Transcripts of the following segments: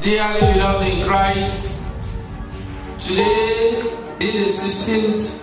Dearly beloved in Christ, today is the 16th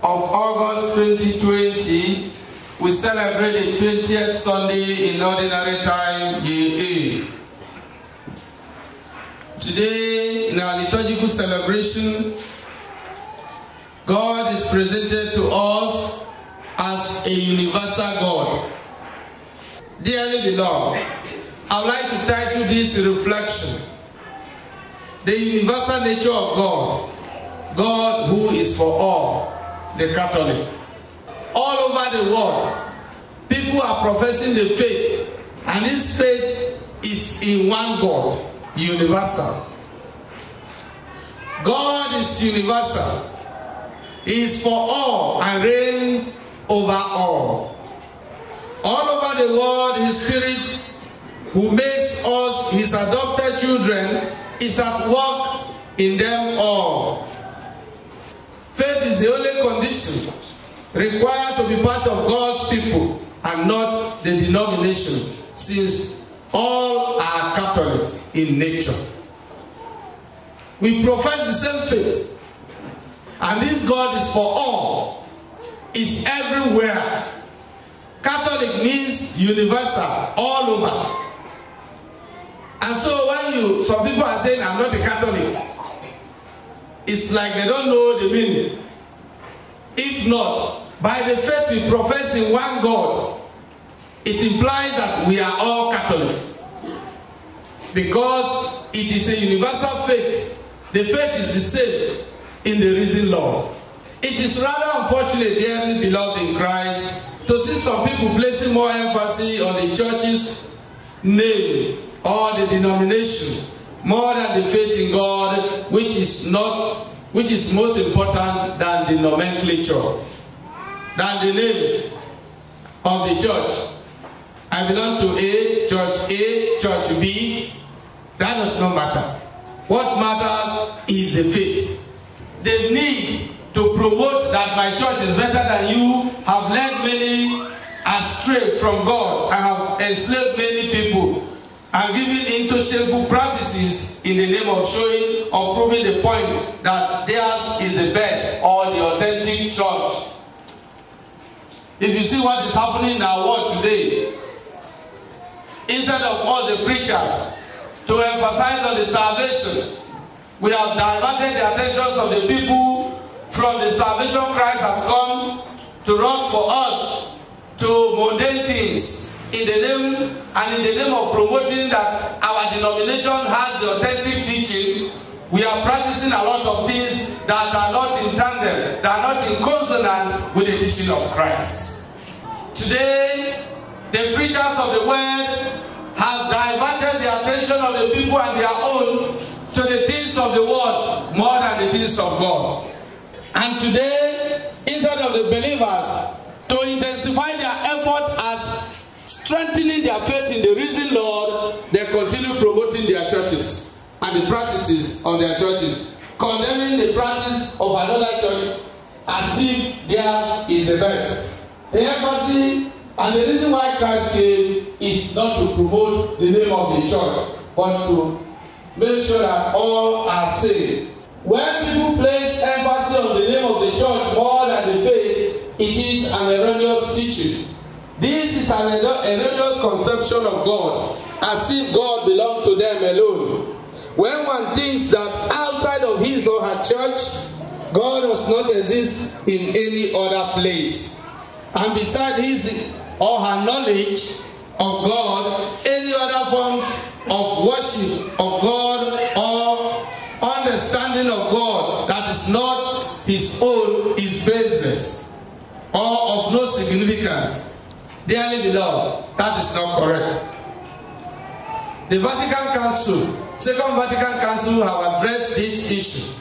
of August 2020. We celebrate the 20th Sunday in Ordinary Time, Year A. Today, in our liturgical celebration, God is presented to us as a universal God. Dearly beloved, I would like to title this reflection, The Universal Nature of God, God who is for all, the Catholic. All over the world, people are professing the faith, and this faith is in one God, universal. God is universal. He is for all and reigns over all. All over the world, His Spirit, who makes us His adopted children, is at work in them all. Faith is the only condition required to be part of God's people and not the denomination, since all are Catholics in nature. We profess the same faith, and this God is for all, is everywhere. Catholic means universal, all over. And so when some people are saying, I'm not a Catholic, it's like they don't know the meaning. If not, by the faith we profess in one God, it implies that we are all Catholics. Because it is a universal faith. The faith is the same in the risen Lord. It is rather unfortunate, dearly beloved in Christ, to see some people placing more emphasis on the church's name or the denomination more than the faith in God, which is most important than the nomenclature, than the name of the church. I belong to A, church B. That does not matter. What matters is the faith. The need to promote that my church is better than you have led many astray from God and have enslaved many people and given into shameful practices in the name of showing or proving the point that theirs is the best or the authentic church. If you see what is happening in our world today, instead of us the preachers to emphasize on the salvation, we have diverted the attentions of the people from the salvation Christ has come to run for us to mundane things in the name of promoting that our denomination has the authentic teaching. We are practicing a lot of things that are not in tandem, that are not in consonant with the teaching of Christ. Today, the preachers of the word have diverted the attention of the people and their own to the things of the world more than the things of God. And today, instead of the believers to intensify their effort as strengthening their faith in the risen Lord, they continue promoting their churches and the practices of their churches, condemning the practice of another church as if theirs is the best. The emphasis and the reason why Christ came is not to promote the name of the church, but to make sure that all are saved. When people place emphasis on the name of the church more than the faith, it is an erroneous teaching. This is an erroneous conception of God, as if God belongs to them alone. When one thinks that outside of his or her church, God does not exist in any other place. And beside his or her knowledge of God, any other forms of worship of God or understanding of God that is not his own is baseless or of no significance. Dearly beloved, that is not correct. The Vatican Council, Second Vatican Council, have addressed this issue.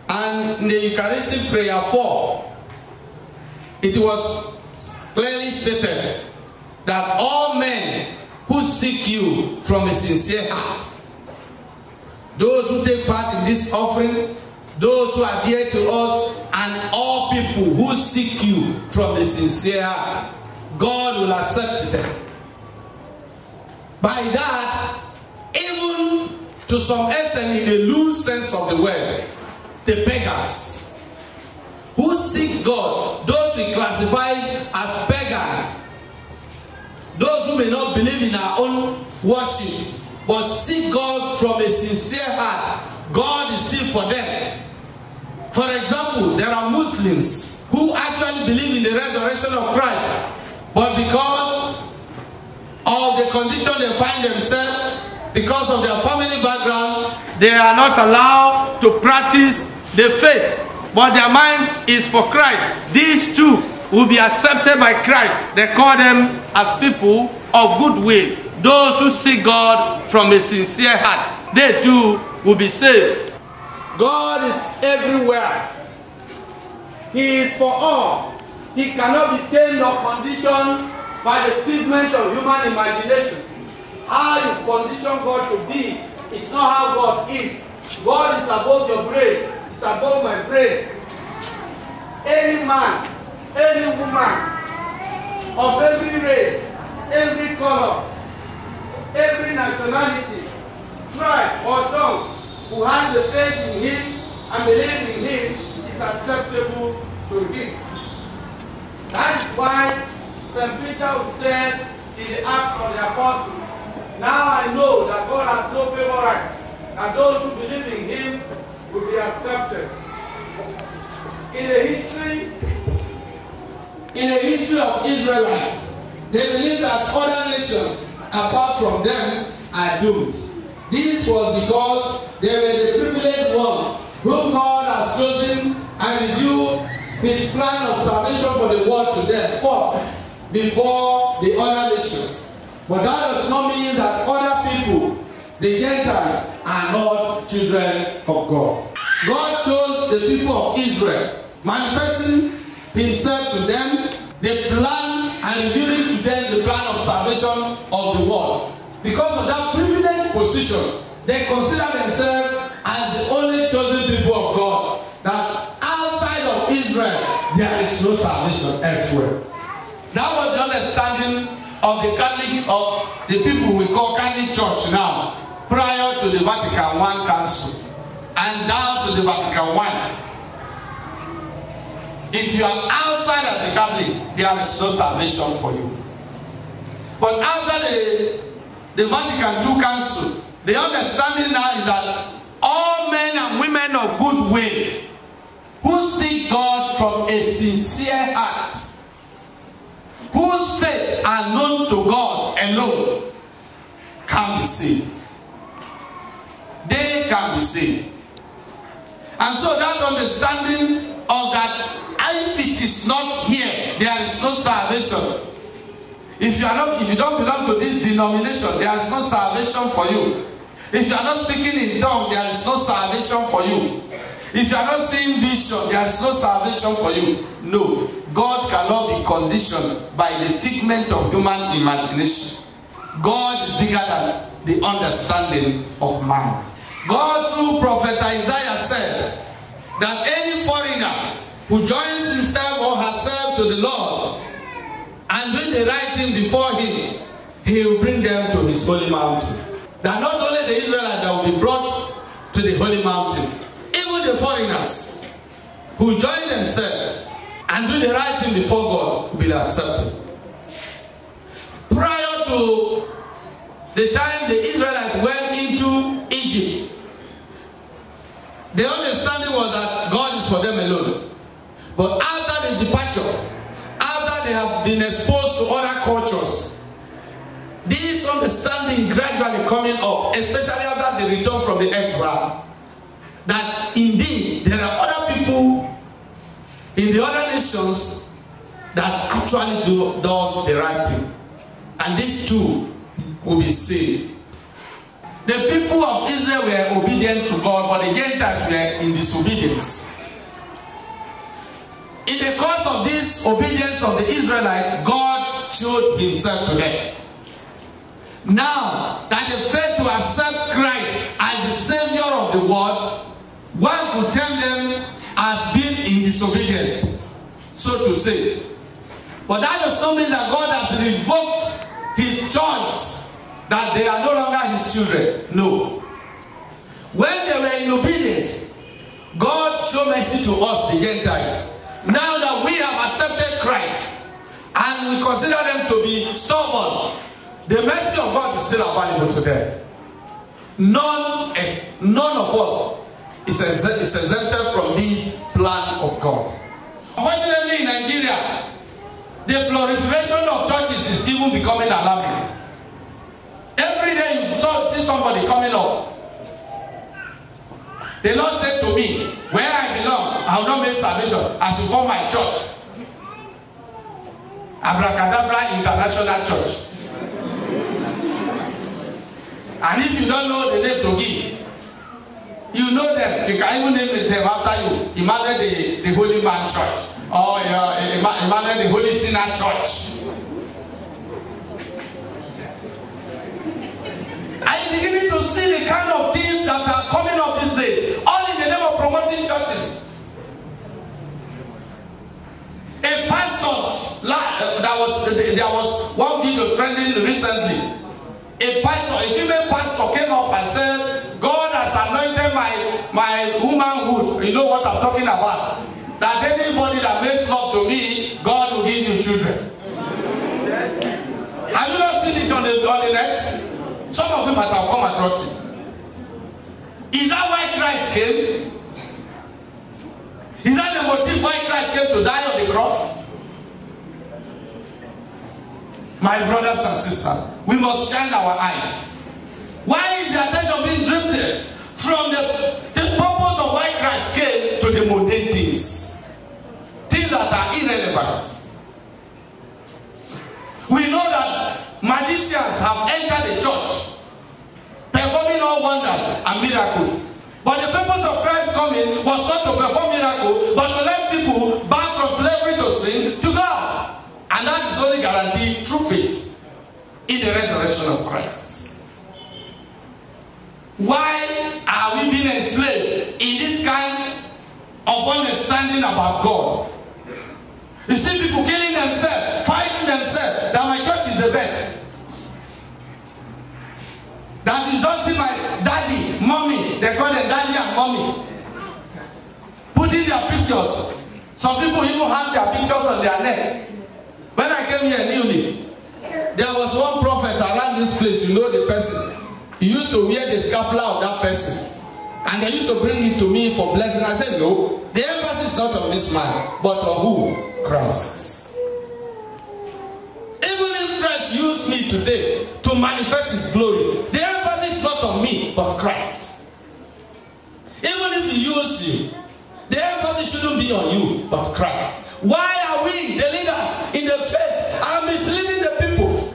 And in the Eucharistic Prayer 4, it was clearly stated that all men who seek you from a sincere heart, those who take part in this offering, those who are dear to us, and all people who seek you from a sincere heart, God will accept them. By that, even to some extent in a loose sense of the word, the pagans. Who seek God, those we classify as pagans. Those who may not believe in our own worship, but seek God from a sincere heart. God is still for them. For example, there are Muslims who actually believe in the resurrection of Christ, but because of the condition they find themselves, because of their family background, they are not allowed to practice the faith, but their mind is for Christ. These two will be accepted by Christ. They call them as people of goodwill, those who seek God from a sincere heart. They too will be saved. God is everywhere. He is for all. He cannot be tamed or conditioned by the figment of human imagination. How you condition God to be is not how God is. God is above your brain. It's above my brain. Any man, any woman, of every race, every color, every nationality, tribe or tongue, who has the faith in Him and believe in Him is acceptable to Him. That is why St. Peter said in the Acts of the Apostles, now I know that God has no favorite, and those who believe in Him will be accepted. In the history of Israelites, they believed that other nations apart from them are doomed. This was because they were the privileged ones whom God has chosen and revealed His plan of salvation for the world to them first, before the other nations. But that does not mean that other people, the Gentiles, are not children of God. God chose the people of Israel, manifesting Himself to them, the plan, and revealing to them the plan of salvation of the world. Because of that privileged position, they consider themselves as the only chosen people of God, that outside of Israel, there is no salvation elsewhere. That was the understanding of the Catholic, of the people we call Catholic Church now, prior to the Vatican I Council and down to the Vatican I. If you are outside of the Catholic, there is no salvation for you. But after the Vatican II Council, the understanding now is that all men and women of good will who seek God from a sincere heart, whose faith are known to God alone, can be saved. They can be saved. And so that understanding of that, if it is not here, there is no salvation. If you don't belong to this denomination, there is no salvation for you. If you are not speaking in tongues, there is no salvation for you. If you are not seeing vision, there is no salvation for you. No, God cannot be conditioned by the figment of human imagination. God is bigger than the understanding of man. God through prophet Isaiah said that any foreigner who joins himself or herself to the Lord and doing the right thing before Him, He will bring them to His holy mountain. That not only the Israelites that will be brought to the holy mountain, even the foreigners who join themselves and do the right thing before God will be accepted. Prior to the time the Israelites went into Egypt, the understanding was that God is for them alone. But after the departure, after they have been exposed to other cultures, this understanding gradually coming up, especially after the return from the exile, that indeed there are other people in the other nations that actually does the right thing, and these two will be saved. The people of Israel were obedient to God, but the Gentiles were in disobedience. In the course of this obedience of the Israelites, God showed Himself to them. Now that they failed to accept Christ as the Savior of the world, one could term them as being in disobedience, so to say. But that does not mean that God has revoked His choice, that they are no longer His children. No. When they were in obedience, God showed mercy to us, the Gentiles. Now that we have accepted Christ and we consider them to be stubborn, the mercy of God is still available to them. None of us is exempted from this plan of God. Unfortunately, in Nigeria, the proliferation of churches is even becoming alarming. Every day you see somebody coming up. The Lord said to me, where I belong, I will not make salvation. I should form my church. Abracadabra International Church. And if you don't know the name to give, you know them. You can even name them after you. Emmanuel the Holy Man Church. Or Emmanuel the Holy Sinner Church. Are you beginning to see the kind of things that are coming up these days? All in the name of promoting churches. A pastor, there was one video trending recently. A female pastor came up and said, God has anointed my womanhood. You know what I'm talking about? That anybody that makes love to me, God will give you children. Have you not seen it on the net? Some of you might have come across it. Is that why Christ came? Is that the motive why Christ came to die on the cross? My brothers and sisters, we must shine our eyes. Why is the attention being drifted from the purpose of why Christ came to the mundane things? Things that are irrelevant. We know that magicians have entered the church, performing all wonders and miracles. But the purpose of Christ coming was not to perform miracles, but to let people back from slavery to sin to God. And that is only guaranteed through faith in the resurrection of Christ. Why are we being enslaved in this kind of understanding about God? You see people killing themselves, fighting themselves, that my church is the best. That is just see my daddy, mommy, they call them daddy and mommy, putting their pictures. Some people even have their pictures on their neck. When I came here newly, there was one prophet around this place, you know the person. He used to wear the scapula of that person. And they used to bring it to me for blessing. I said, no, the emphasis is not on this man, but on who? Christ. Even if Christ used me today to manifest his glory, the emphasis is not on me, but Christ. Even if he used you, the emphasis shouldn't be on you, but Christ. Why are we, the leaders in the faith, are misleading the people?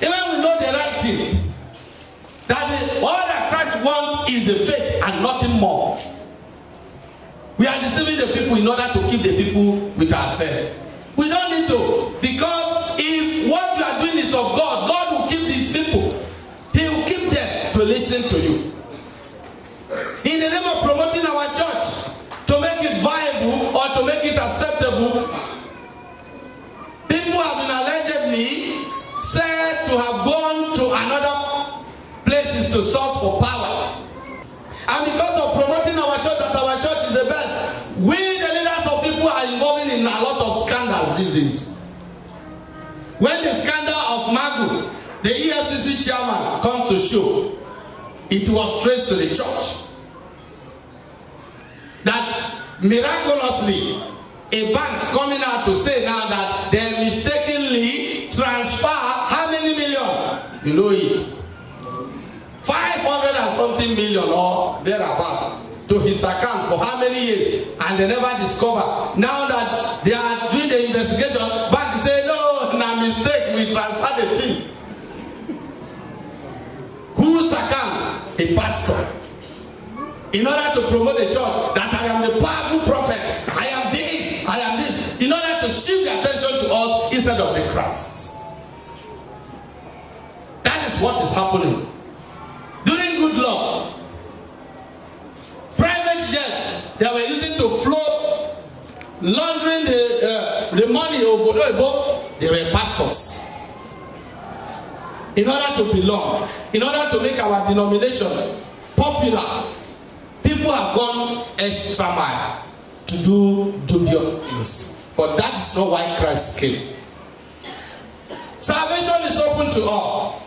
Even we know the right thing. That all that Christ wants is the faith and nothing more. We are deceiving the people in order to keep the people with ourselves. We don't need to. Because if what you are doing is of God, God will keep these people. He will keep them to listen to you. In the name of promoting our church, to make it viable or to make it acceptable, people have been allegedly said to have gone to another places to source for power. And because of promoting our church, that our church is the best, we the leaders of people are involved in a lot of scandals these days. When the scandal of Magu, the EFCC chairman, comes to show, it was traced to the church. That miraculously, a bank coming out to say now that they mistakenly transfer how many million? You know it. 500 and something million or thereabout to his account for how many years, and they never discover. Now that they are doing the investigation, bank say no, na mistake, we transfer the thing. Whose account? A pastor. In order to promote the church, that I am the powerful prophet, I am this, in order to shift the attention to us instead of the Christ. That is what is happening. During good luck, private jets they were using to float, laundering the money of Obodo, they were pastors. In order to belong, in order to make our denomination popular. People have gone extra mile to do dubious things. But that is not why Christ came. Salvation is open to all.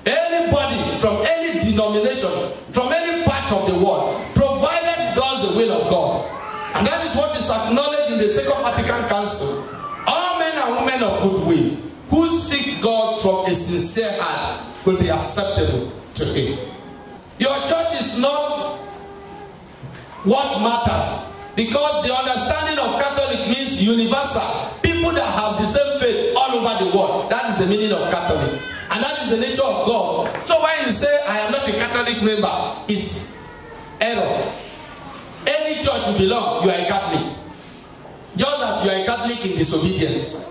Anybody from any denomination, from any part of the world, provided does the will of God. And that is what is acknowledged in the Second Vatican Council. All men and women of goodwill who seek God from a sincere heart will be acceptable to Him. Your church is not what matters, because the understanding of Catholic means universal. People that have the same faith all over the world. That is the meaning of Catholic. And that is the nature of God. So when you say, I am not a Catholic member, it's error. Any church you belong, you are a Catholic. Just that you are a Catholic in disobedience.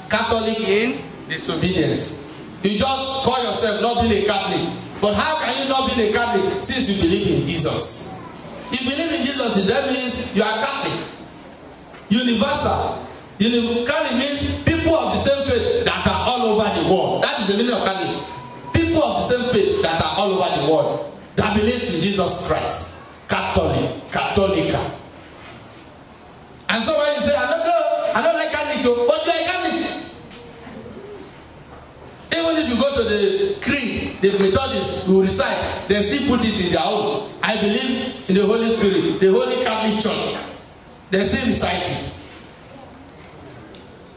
Catholic in disobedience. You just call yourself not being a Catholic. But how can you not be a Catholic since you believe in Jesus? You believe in Jesus, that means you are Catholic. Universal. Catholic means people of the same faith that are all over the world. That is the meaning of Catholic. People of the same faith that are all over the world, that believes in Jesus Christ. Catholic, Catholica. And so when you say, I don't like Catholic, but you are a Catholic. Even if you go to the creed, the Methodists who recite, they still put it in their own. I believe in the Holy Spirit, the Holy Catholic Church. They still recite it.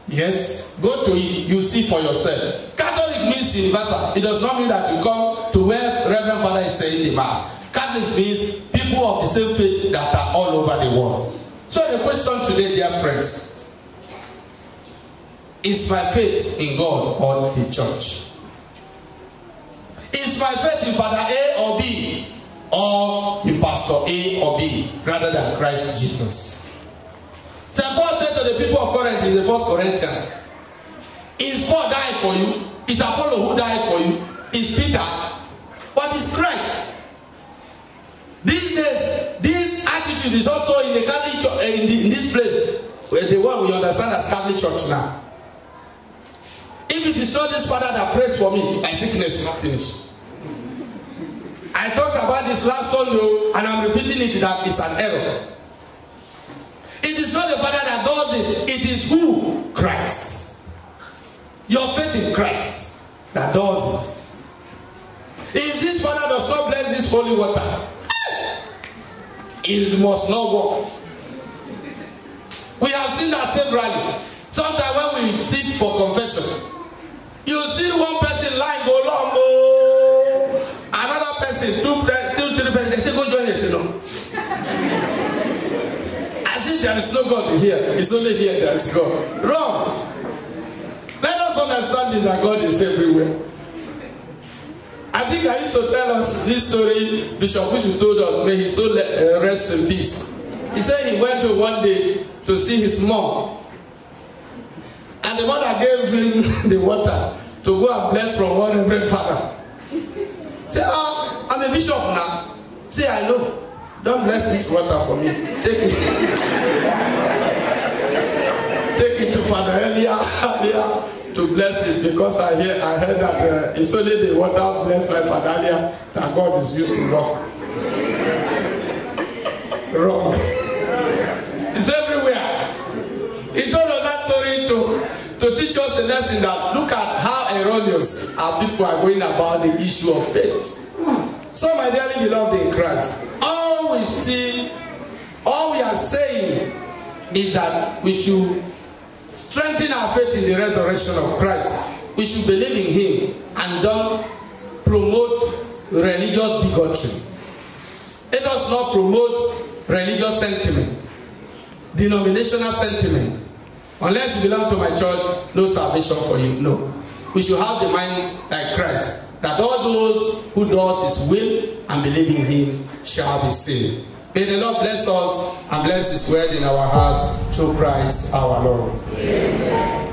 Yes, go to it, you see for yourself. Catholic means universal. It does not mean that you come to where Reverend Father is saying the Mass. Catholic means people of the same faith that are all over the world. So the question today, dear friends, is my faith in God or the church? Is my faith in Father A or B, or in Pastor A or B, rather than Christ Jesus? St. Paul said to the people of Corinth in the 1 Corinthians, is Paul died for you? Is Apollo who died for you? Is Peter? But it's Christ. These days, this attitude is also in the Catholic Church, in this place, the one we understand as Catholic Church now. If it is not this Father that prays for me, my sickness will not finish. I talked about this last Sunday, and I'm repeating it, that it's an error. It is not the Father that does it. It is who? Christ. Your faith in Christ that does it. If this Father does not bless this holy water, it must not work. We have seen that severally. Sometimes when we sit for confession, you see one person lying, go long, oh, another person, two, three persons, they say, go join us, you know. As if there is no God here. It's only here there is God. Wrong. Let us understand that God is everywhere. I think I used to tell us this story. Bishop Bishop told us, may his soul rest in peace. He said he went to one day to see his mom. And the mother gave him the water to go and bless from one Reverend Father. Say, I'm a bishop now. Say, I know. Don't bless this water for me. Take it. Take it to Father Elia to bless it, because I heard that it's only the water blessed by Father Elia that God is used to rock. Wrong. It's everywhere. He told us that story to teach us a lesson that look at how erroneous our people are going about the issue of faith. So my dearly beloved in Christ, all we are saying is that we should strengthen our faith in the resurrection of Christ. We should believe in Him and don't promote religious bigotry. Let us not promote religious sentiment, denominational sentiment. Unless you belong to my church, no salvation for you. No. We should have the mind like Christ, that all those who does His will and believe in Him shall be saved. May the Lord bless us and bless His word in our hearts through Christ our Lord. Amen.